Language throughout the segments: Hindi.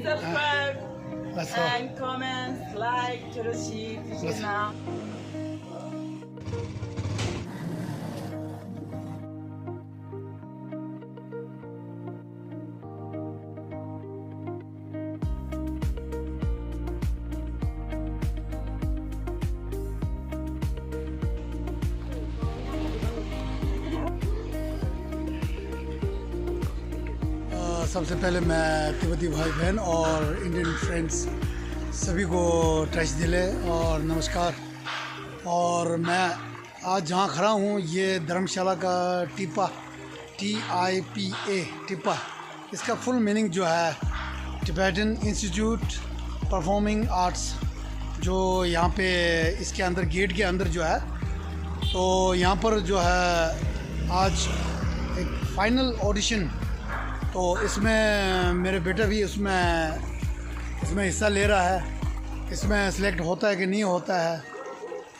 subscribe and comment, like Choroshi Krishna. सबसे पहले मैं तिब्बती भाई बहन और इंडियन फ्रेंड्स सभी को टच दिले और नमस्कार। और मैं आज जहाँ खड़ा हूँ ये धर्मशाला का टिप्पा TIPA टिप्पा, इसका फुल मीनिंग जो है टिबेटन इंस्टीट्यूट परफॉर्मिंग आर्ट्स, जो यहाँ पे इसके अंदर गेट के अंदर जो है। तो यहाँ पर जो है आज एक फाइनल ऑडिशन, तो इसमें मेरे बेटा भी इसमें हिस्सा ले रहा है। इसमें सिलेक्ट होता है कि नहीं होता है,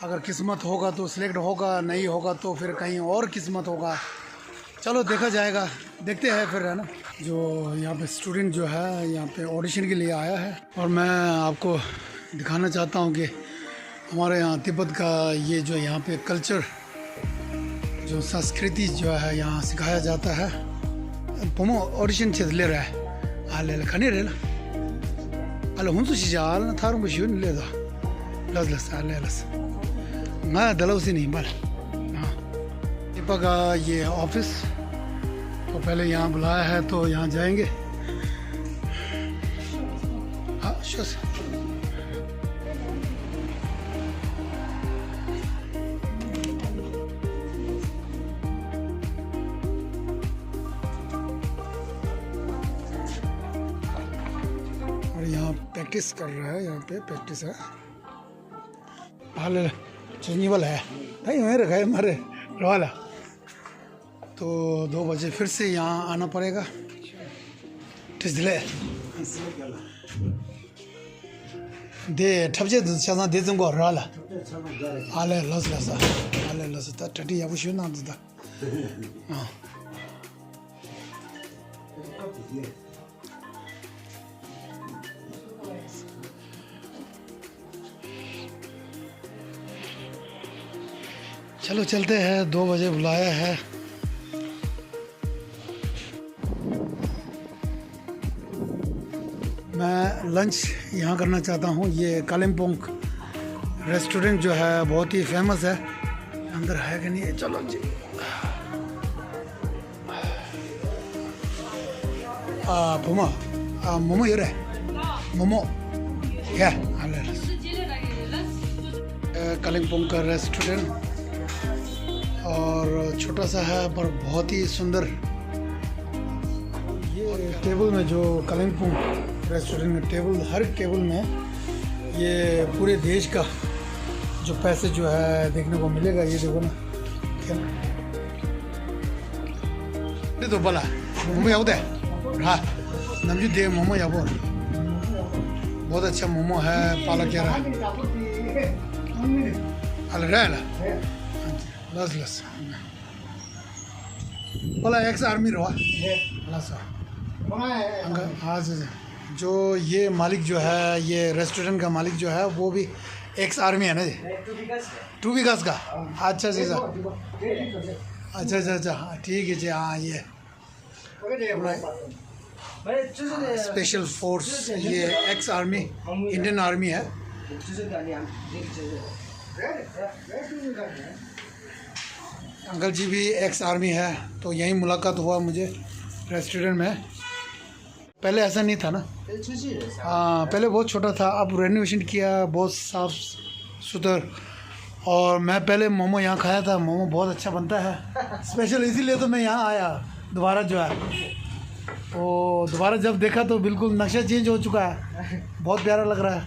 अगर किस्मत होगा तो सिलेक्ट होगा, नहीं होगा तो फिर कहीं और किस्मत होगा। चलो देखा जाएगा, देखते हैं फिर, है ना। जो यहाँ पे स्टूडेंट जो है यहाँ पे ऑडिशन के लिए आया है, और मैं आपको दिखाना चाहता हूँ कि हमारे यहाँ तिब्बत का ये जो यहाँ पे कल्चर, जो संस्कृति जो है यहाँ सिखाया जाता है। पोमो ऑडिशन छेद ले रहा है आले खने रे ला आले हुंसु शिजाल ना थारू मशियो ले दा लस लस आले लस ना दलौसी नहीं बल। हाँ, टिप्पा का ये ऑफिस, तो पहले यहाँ बुलाया है तो यहाँ जाएंगे। हाँ शोस यहाँ प्रैक्टिस कर रहा है, यहाँ पे प्रैक्टिस है। हाल चलने वाला है भाई, वहीं रखा है हमारे वाला। तो 2 बजे फिर से यहाँ आना पड़ेगा। ठिसले दे ठपजे शाना दे तुमको राला आले लस लसा आले लस ता टटी या बुशु ना ददा। हाँ चलो चलते हैं, 2 बजे बुलाया है। मैं लंच यहाँ करना चाहता हूँ। ये कालिम्पोंग रेस्टोरेंट जो है बहुत ही फेमस है, अंदर है कि नहीं है। चलो जी मोमो मोमो ये रहे मोमो क्या कालिम्पोंग का रेस्टोरेंट, और छोटा सा है पर बहुत ही सुंदर। ये टेबल में जो कालिम्पोंग रेस्टोरेंट में टेबल, हर टेबल में ये पूरे देश का जो पैसे जो है देखने को मिलेगा। ये देखो ना, ये तो बोला मोमो याद है। हाँ नमजू दे मोमो याबो, बहुत अच्छा मोमो है। पालक यार अल रहा लस लस बोला एक्स आर्मी रहा लस। हाँ जो ये मालिक जो है, ये रेस्टोरेंट का मालिक जो है वो भी एक्स आर्मी है ना जी, 2 विकास का। अच्छा जी सर, अच्छा अच्छा अच्छा हाँ ठीक है जी। हाँ ये स्पेशल फोर्स, ये एक्स आर्मी इंडियन आर्मी है। अंकल जी भी एक्स आर्मी है, तो यहीं मुलाकात हुआ मुझे रेस्टोरेंट में। पहले ऐसा नहीं था ना। हाँ पहले बहुत छोटा था, अब रेनोवेशन किया, बहुत साफ सुथर। और मैं पहले मोमो यहाँ खाया था, मोमो बहुत अच्छा बनता है स्पेशल, इसीलिए तो मैं यहाँ आया दोबारा जो है। तो दोबारा जब देखा तो बिल्कुल नक्शा चेंज हो चुका है, बहुत प्यारा लग रहा है।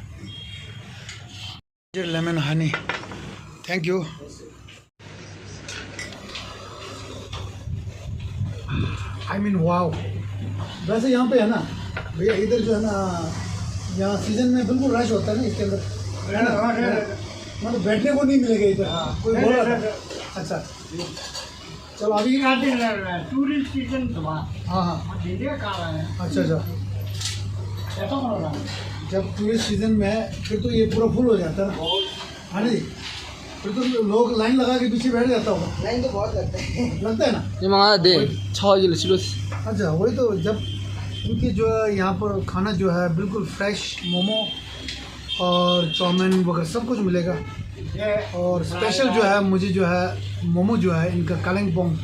Lemon Honey, thank you. I mean wow. वैसे यहाँ पे है ना भैया, इधर जो है ना यहाँ सीजन में बिल्कुल रश होता है ना इसके अंदर, है ना, मतलब बैठने को नहीं मिलेगा इधर। कोई बोल रहा था। अच्छा चलो अभी टूरिस्ट सीजन। हाँ हाँ अच्छा अच्छा जब टूरिस्ट सीजन में है फिर तो ये पूरा फुल हो जाता है ना। हाँ जी, फिर तो लोग लाइन लगा के पीछे बैठ जाता होगा। लाइन तो बहुत लगता है ना। ये मंगा दे 6 किलो सिलो। अच्छा, वही तो, जब उनकी जो है यहाँ पर खाना जो है बिल्कुल फ्रेश, मोमो और चाउमीन वगैरह सब कुछ मिलेगा। और स्पेशल जो है मुझे जो है मोमो जो है इनका कालिंपोंग,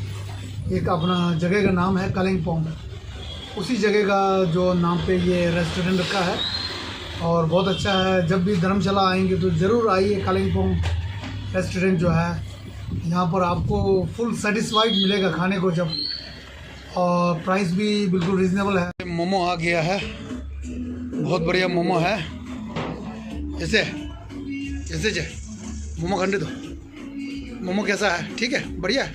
एक अपना जगह का नाम है कालिंपोंग, उसी जगह का जो नाम पे ये रेस्टोरेंट रखा है और बहुत अच्छा है। जब भी धर्मशाला आएंगे तो ज़रूर आइए। कालिंपोंग रेस्टोरेंट जो है यहाँ पर आपको फुल सेटिस्फाइड मिलेगा खाने को जब, और प्राइस भी बिल्कुल रीज़नेबल है। मोमो आ गया है, बहुत बढ़िया मोमो है। ऐसे ऐसे जे मोमो खंडे दो। मोमो कैसा है? ठीक है, बढ़िया है।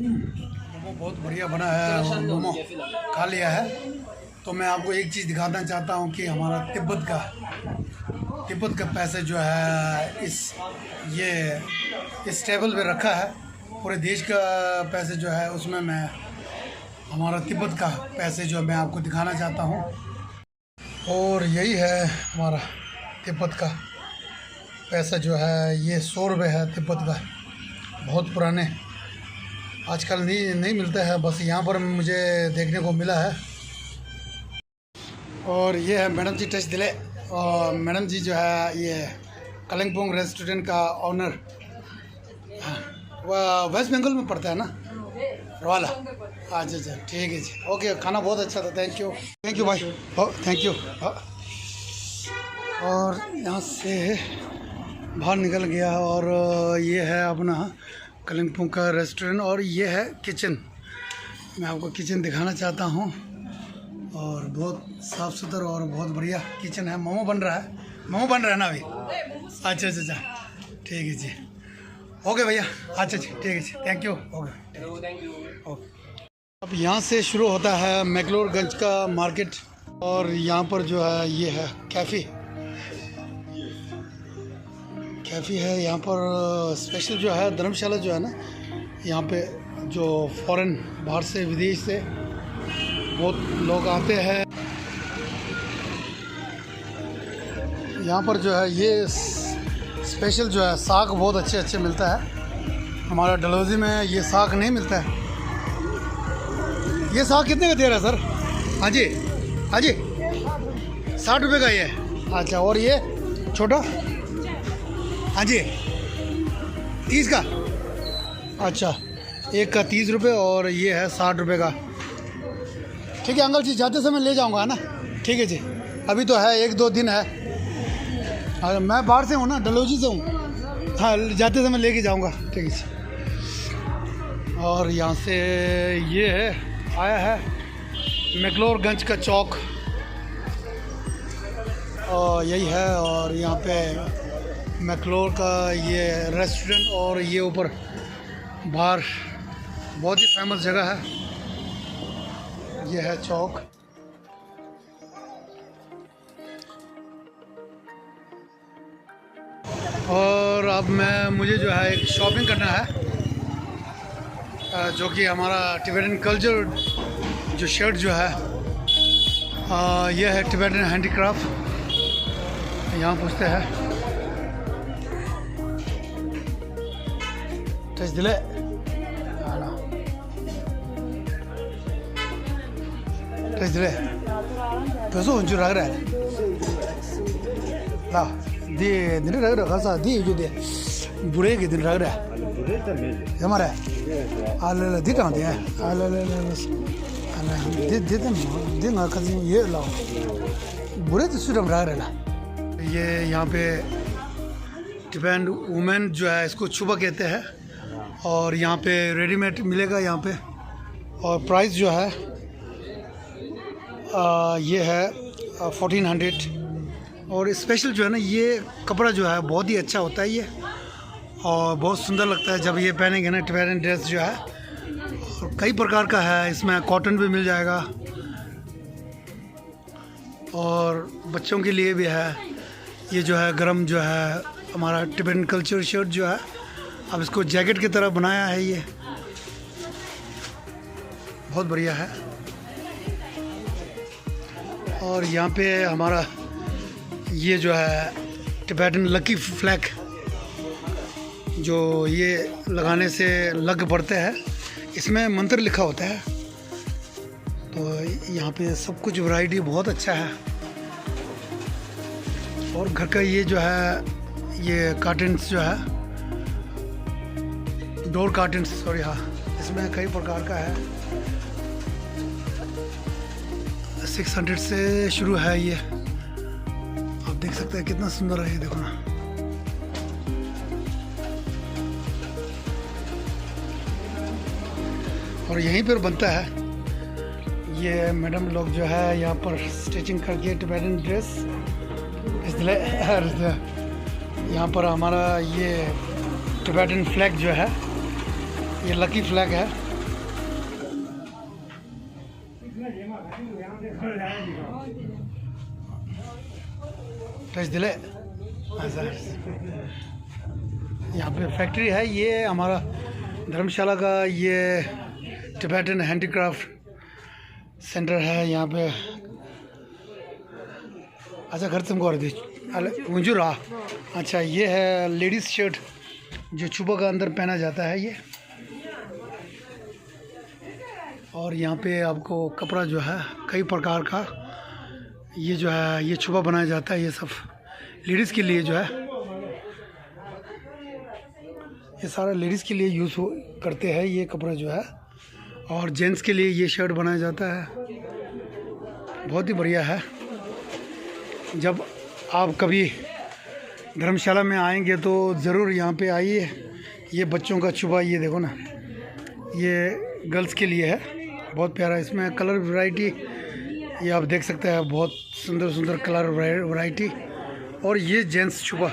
मोमो बहुत बढ़िया बना है और मोमो खा लिया है। तो मैं आपको एक चीज़ दिखाना चाहता हूँ कि हमारा तिब्बत का पैसे जो है इस टेबल पे रखा है। पूरे देश का पैसे जो है उसमें मैं हमारा तिब्बत का पैसे जो मैं आपको दिखाना चाहता हूँ। और यही है हमारा तिब्बत का पैसा जो है, ये 100 रुपये है तिब्बत का। बहुत पुराने, आजकल नहीं मिलता है, बस यहाँ पर मुझे देखने को मिला है। और ये है मैडम जी टच दिले, और मैडम जी जो है ये कालिंपोंग रेस्टोरेंट का ऑनर। वह वेस्ट बंगाल में पड़ता है ना, रवाला। अच्छा अच्छा, ठीक है जी, ओके। खाना बहुत अच्छा था, थैंक यू भाई, थैंक यू। और यहाँ से बाहर निकल गया और ये है अपना कालिंपोंग का रेस्टोरेंट और ये है किचन। मैं आपको किचन दिखाना चाहता हूँ और बहुत साफ़ सुथरा और बहुत बढ़िया किचन है। मोमो बन रहा है ना अभी? अच्छा अच्छा अच्छा, ठीक है जी, ओके भैया। अच्छा जी, ठीक है जी, थैंक यू। ओके। अब यहाँ से शुरू होता है मैक्लोडगंज का मार्केट और यहाँ पर जो है ये है कैफ़े है। यहाँ पर स्पेशल जो है धर्मशाला जो है ना, यहाँ पे जो फॉरेन बाहर से विदेश से बहुत लोग आते हैं। यहाँ पर जो है ये स्पेशल जो है साग बहुत अच्छे मिलता है। हमारा डलहौजी में ये साग नहीं मिलता है। ये साग कितने का दे रहा है सर? हाँ जी 60 रुपये का ये। अच्छा, और ये छोटा? हाँ जी 30 का। अच्छा, एक का 30 रुपये और ये है 60 रुपये का। ठीक है अंकल जी, जाते समय ले जाऊंगा, है ना? ठीक है जी, अभी तो है 1-2 दिन है। हाँ, मैं बाहर से हूँ ना, डलहौजी से हूँ। हाँ, जाते समय लेके जाऊंगा। ठीक है जी। और यहाँ से ये है आया है मैक्लोडगंज का चौक, और यही है। और यहाँ पे मैक्लोर का ये रेस्टोरेंट और ये ऊपर बाहर बहुत ही फेमस जगह है। ये है चौक। और अब मुझे जो है एक शॉपिंग करना है, जो कि हमारा टिबेटन कल्चर जो शर्ट जो है ये है टिबेटन हैंडीक्राफ्ट। यहाँ पूछते हैं टच दिले पैसों उंचू रख रहा है ला दिन रख रहा खासा दी जो दे बुरे के दिन रख रहा है हमारा आले दी टांग दे आले दे दिन खासी ये लाओ बुरे तो सुरम रख रहा है। ये यहाँ पे टिबेटन वुमेन जो है इसको छुबा कहते हैं और यहाँ पे रेडीमेड मिलेगा यहाँ पे। और प्राइस जो है ये है 1400। और स्पेशल जो है ना ये कपड़ा जो है बहुत ही अच्छा होता है ये, और बहुत सुंदर लगता है जब ये पहनेंगे ना टिबेटन ड्रेस जो है। और कई प्रकार का है, इसमें कॉटन भी मिल जाएगा और बच्चों के लिए भी है। ये जो है गरम जो है हमारा टिबेटन कल्चर शर्ट जो है, अब इसको जैकेट की तरह बनाया है ये। बहुत बढ़िया है। और यहाँ पे हमारा ये जो है टिबेटन लकी फ्लैग, जो ये लगाने से लग पड़ते हैं, इसमें मंत्र लिखा होता है। तो यहाँ पे सब कुछ वैरायटी बहुत अच्छा है। और घर का ये जो है, ये कार्टन्स जो है, डोर कार्टन्स, सॉरी, हाँ, इसमें कई प्रकार का है। 600 से शुरू है ये। आप देख सकते हैं कितना सुंदर है ये, देखो ना। और यहीं पर बनता है। ये मैडम लोग जो है यहाँ पर स्टिचिंग करके टिबेटन ड्रेस, इसलिए यहाँ पर हमारा ये टिबेटन फ्लैग जो है, ये लकी फ्लैग है। टच दिले ऐसा। यहाँ पे फैक्ट्री है, ये हमारा धर्मशाला का ये टिबेटन हैंडीक्राफ्ट सेंटर है यहाँ पे। अच्छा, घर तुमको और दी मुझे रहा। अच्छा, ये है लेडीज़ शर्ट जो छुपा का अंदर पहना जाता है ये। और यहाँ पे आपको कपड़ा जो है कई प्रकार का, ये जो है ये छुपा बनाया जाता है। ये सब लेडीज़ के लिए जो है, ये सारा लेडीज़ के लिए यूज़ करते हैं ये कपड़ा जो है। और जेंट्स के लिए ये शर्ट बनाया जाता है। बहुत ही बढ़िया है। जब आप कभी धर्मशाला में आएंगे तो ज़रूर यहाँ पे आइए। ये बच्चों का छुपा, ये देखो ना, ये गर्ल्स के लिए है। बहुत प्यारा, इसमें कलर वैरायटी ये आप देख सकते हैं, बहुत सुंदर सुंदर कलर वैरायटी। और ये जेंट्स छुपा,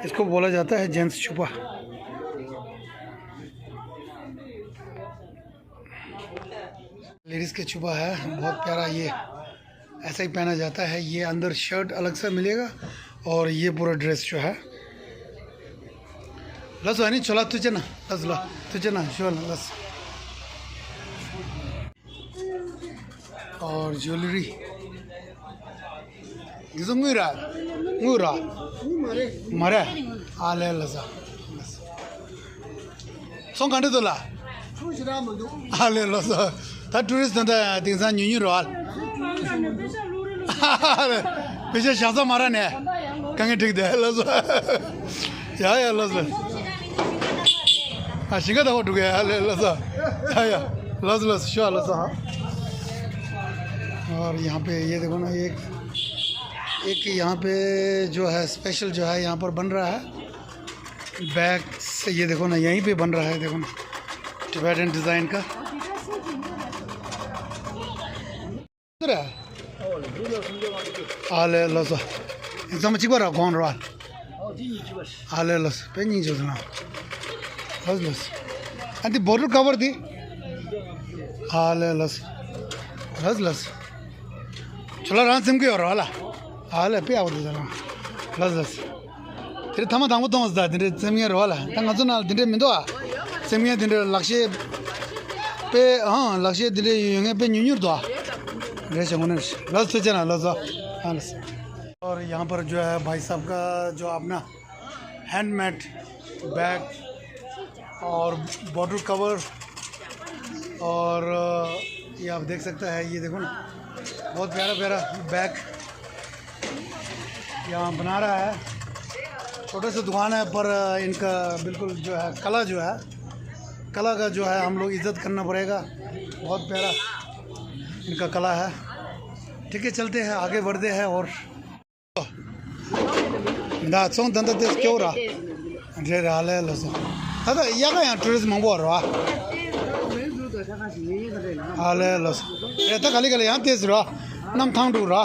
इसको बोला जाता है जेंट्स छुपा। लेडीज़ के छुपा है, बहुत प्यारा। ये ऐसा ही पहना जाता है। ये अंदर शर्ट अलग से मिलेगा और ये पूरा ड्रेस जो है। लस है नहीं, चला तुझे ना, लस ला तुझे ना, शो लस। और jewellery ngura mare ale lasa song kan de la ale lasa ta tourist da ding san nyu ro al beje shaza mara ne kan ठीक दे लसा या लसा आ शिंगा da ho du ge ale lasa या लस लस शो लसा। और यहाँ पे ये देखो ना, एक यहाँ पे जो है स्पेशल जो है यहाँ पर बन रहा है बैग से। ये देखो ना, यहीं पे बन रहा है, देखो ना, टिबेटन डिज़ाइन का। आले लसा एकदम अच्छी बार कौन रहा आले लस पे नहीं जो ना लस लस अंति बोतल कवर थी आले लस लस लस चलो रान सिम के और वाला हाल पे आवत जरा लस लस तेरे थमा दामो तमस दा तेरे सेमियर वाला तंग अजन तेरे मिंदो सेमियर तेरे लक्ष्य पे, हाँ लक्ष्य तेरे यंगे पे न्यून्यूर दो रे चंगोने लस तो चना लस हाँ लस। और यहाँ पर जो है भाई साहब का जो अपना हैंडमेड बैग और बॉटल कवर, और ये आप देख सकते हैं, ये देखो ना, बहुत प्यारा प्यारा बैग यहाँ बना रहा है। छोटे से दुकान है पर इनका बिल्कुल जो है कला जो है, कला का जो है हम लोग इज़्ज़त करना पड़ेगा। बहुत प्यारा इनका कला है। ठीक है, चलते हैं आगे बढ़ते हैं। और दा सोंग दंदा देश क्यों रहा रे राले लसो दादा या का यहाँ टूरिस्ट मंगवा रहा आले लसो ये तो खाली खाली यहाँ तेज रहा नम थांग डू रहा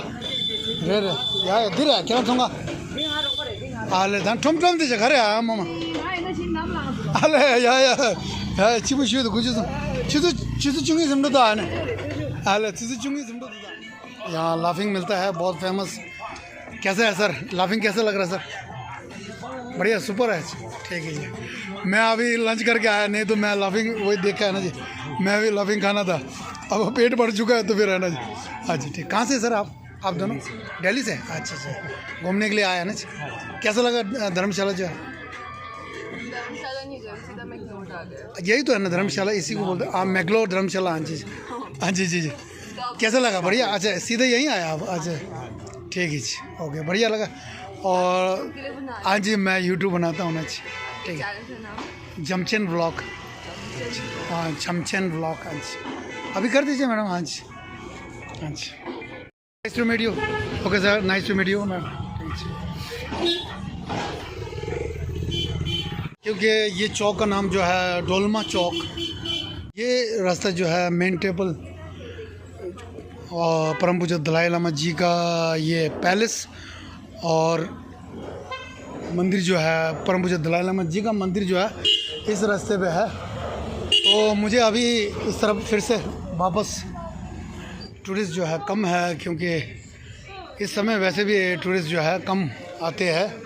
रे रे या दिरा क्या सोंगा आले धान ठुम ठुम दे जगह रे आ मामा आले या चिबु शुद्ध कुछ तो चिज़ चुंगी समझो तो आने आले चिज़ चुंगी समझो तो यहाँ लाफिंग मिलता है, बहुत फेमस। कैसा है सर, लाफिंग कैसा लग रहा है सर? बढ़िया सुपर है। ठीक है जी, मैं अभी लंच करके आया, नहीं तो मैं लाफिंग वही देखा है ना जी, मैं अभी लाफिंग खाना था, अब पेट भर चुका है तो फिर है ना जी। हाँ जी ठीक। कहाँ से सर आप दोनों? दिल्ली से? अच्छा अच्छा, घूमने के लिए आया ना जी। कैसा लगा धर्मशाला जो है? धर्मशाला नहीं गए, सीधा मैक्लोड आ गए। यही तो है ना धर्मशाला, इसी को बोलते हैं आप, मैक्लोर धर्मशाला। हाँ जी हाँ जी जी जी। कैसा लगा? बढ़िया। अच्छा सीधे यहीं आया आप? अच्छा ठीक है जी, ओके बढ़िया लगा। और हाँ जी मैं यूट्यूब बनाता हूँ ना जी। ठीक है, जमचेन व्लॉग। हाँ जमचेन व्लॉग। हाँ जी अभी कर दीजिए मैडम। हाँ जी हाँ जी। Nice to meet you. Okay sir, nice to meet you ma'am. क्योंकि ये चौक का नाम जो है डोलमा चौक, ये रास्ता जो है मेन टेम्पल और परम पूज्य दलाई लामा जी का ये पैलेस और मंदिर जो है परम पूज्य दलाई लामा जी का मंदिर जो है इस रास्ते पे है। तो मुझे अभी इस तरफ फिर से वापस, टूरिस्ट जो है कम है क्योंकि इस समय वैसे भी टूरिस्ट जो है कम आते हैं।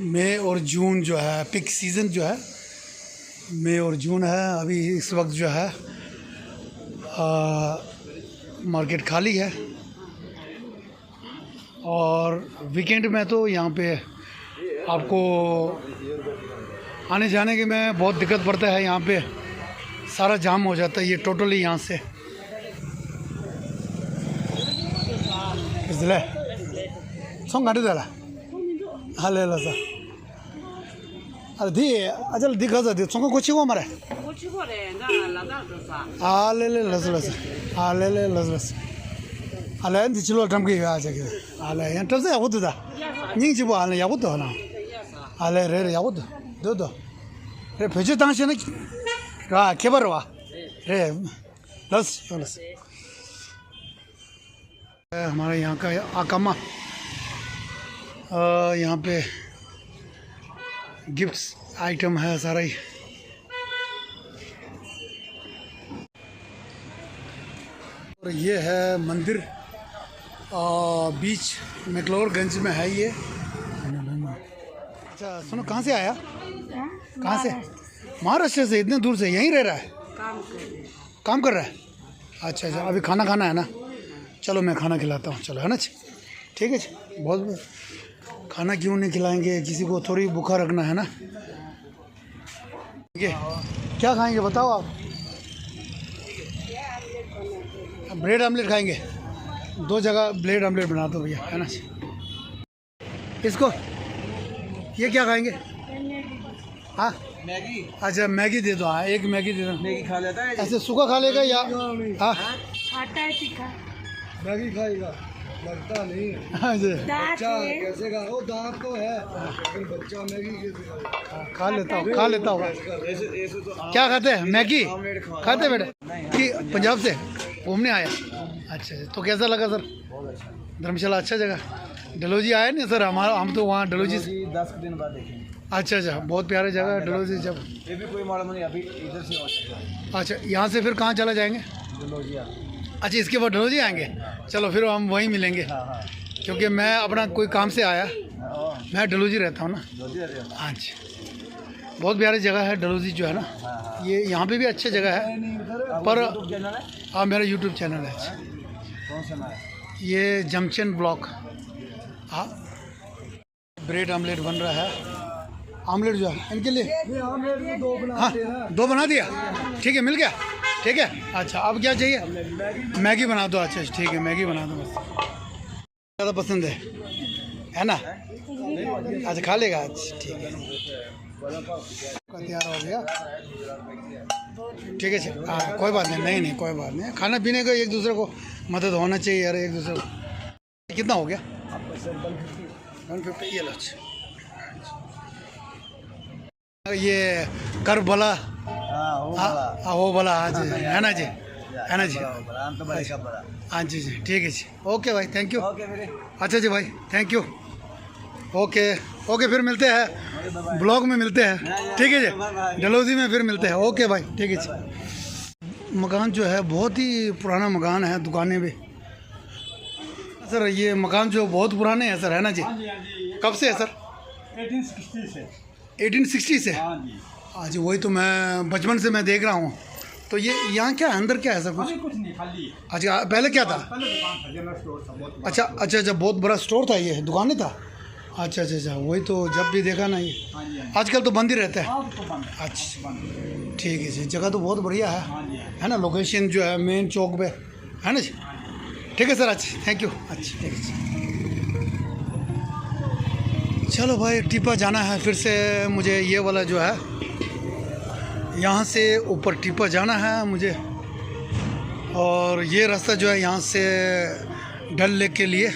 मई और जून जो है पिक सीज़न जो है, मई और जून है। अभी इस वक्त जो है मार्केट खाली है और वीकेंड में तो यहाँ पे आपको आने जाने के में बहुत दिक्कत पड़ता है। यहाँ पे सारा जाम हो जाता है ये टोटली यहाँ से। इसलिए सॉन्ग गाड़ी डाला हाँ ले ला सा। अरे दी अचल दिखा सा दी सॉन्ग कुछ को मरे हाँ ले लस लस हाँ ले लस लस अले दी चिलो टम की आ जाके अले यहाँ टम से याबुत दा निंग चिबो अले याबुत हो ना अले रे रे याबुत दो दो रे भेजे तांग से ना रा केबर वा रे लस लस। हमारे यहाँ का आकामा यहाँ पे गिफ्ट्स आइटम है सारा ही। और ये है मंदिर बीच मैक्लोडगंज में है ये। अच्छा सुनो, कहाँ से आया? कहाँ से? महाराष्ट्र से? इतने दूर से? यहीं रह रहा है? काम कर रहा है। अच्छा अच्छा, अभी खाना खाना है ना? चलो मैं खाना खिलाता हूँ, चलो है ना जी। ठीक है जी, बहुत खाना क्यों नहीं खिलाएंगे, किसी को थोड़ी भूखा रखना है ना। ठीक है, क्या खाएंगे बताओ आप? ब्रेड आमलेट खाएंगे? 2 जगह ब्रेड आमलेट बना दो भैया, है ना। इसको ये क्या खाएंगे? हाँ मैगी। अच्छा मैगी दे दो। हाँ एक मैगी दे दो। मैगी खा लेता है ऐसे सूखा खा लेगा या हाँ खाता है तीखा। मैगी खाएगा लगता नहीं। हाँ जी बच्चा कैसे खा? वो दांत तो है लेकिन बच्चा मैगी कैसे खाएगा? खा लेता हूँ, खा लेता हूँ। ऐसे तो क्या खाते हैं? मैगी खाते हैं बेटे? कि पंजाब से घूमने आया? अच्छा तो कैसा लगा सर? धर्मशाला अच्छा जगह? डलहौजी आए नहीं सर? हम तो वहाँ डलहौजी 10 दिन बाद देखेंगे। अच्छा अच्छा, बहुत प्यारी जगह है डलहौजी। जब ये भी कोई मालूम नहीं, अभी इधर से अच्छा यहाँ से फिर कहाँ चला जाएंगे? अच्छा इसके बाद डलहौजी आएंगे? चलो फिर हम वहीं मिलेंगे, क्योंकि मैं अपना कोई काम से आया, मैं डलहौजी रहता हूँ ना। हाँ जी, बहुत प्यारी जगह है डलहौजी जो है ना। ये यहाँ पे भी अच्छी जगह है पर हाँ मेरा यूट्यूब चैनल है। ये जमचेन ब्लॉग। हाँ ब्रेड आमलेट बन रहा है। आमलेट जो है इनके लिए हाँ 2 बना दिया। ठीक है मिल गया। ठीक है अच्छा, अब क्या चाहिए? मैगी बना दो। अच्छा ठीक है मैगी बना दो बस। ज़्यादा पसंद है ना? अच्छा खा लेगा। अच्छा ठीक है तैयार हो गया। ठीक है हाँ कोई बात नहीं, नहीं कोई बात नहीं। खाना पीने का एक दूसरे को मदद होना चाहिए यार, एक दूसरे को। कितना हो गया? 150। ये लो। ये करबला वो वाला हाँ जी, है ना जी, है ना जी। हाँ जी जी ठीक है जी। ओके भाई थैंक यू। अच्छा जी भाई थैंक यू। ओके ओके फिर मिलते हैं, ब्लॉग में मिलते हैं। ठीक है जी, डलहौजी में फिर मिलते हैं। ओके भाई ठीक है जी। मकान जो है बहुत ही पुराना मकान है, दुकानें भी सर ये मकान जो बहुत पुराने हैं सर, है ना जी? हाँ जी, हाँ जी। कब से है सर? 1860 से। 1860 से? हाँ जी। हाँ जी, वही तो मैं बचपन से मैं देख रहा हूँ। तो ये यहाँ क्या है, अंदर क्या है सर कुछ? अभी कुछ नहीं, खाली है। अच्छा, पहले क्या था? पहले दुकान था, जनरल स्टोर था बहुत बड़ा। अच्छा अच्छा अच्छा, बहुत बड़ा स्टोर था, ये दुकानें था? अच्छा अच्छा अच्छा, वही तो जब भी देखा ना ये। हाँ जी, हाँ जी। आजकल तो बंद ही रहता है। हाँ, तो बंद है। अच्छा, बंद है। ठीक है जी, जगह तो बहुत बढ़िया है, हाँ जी, हाँ जी। है ना? लोकेशन जो है मेन चौक पे, है ना जी? ठीक है सर, अच्छा थैंक यू। अच्छा ठीक है जी। चलो भाई, टीपा जाना है फिर से मुझे। ये वाला जो है यहाँ से ऊपर टीपा जाना है मुझे, और ये रास्ता जो है यहाँ से डल लेक के लिए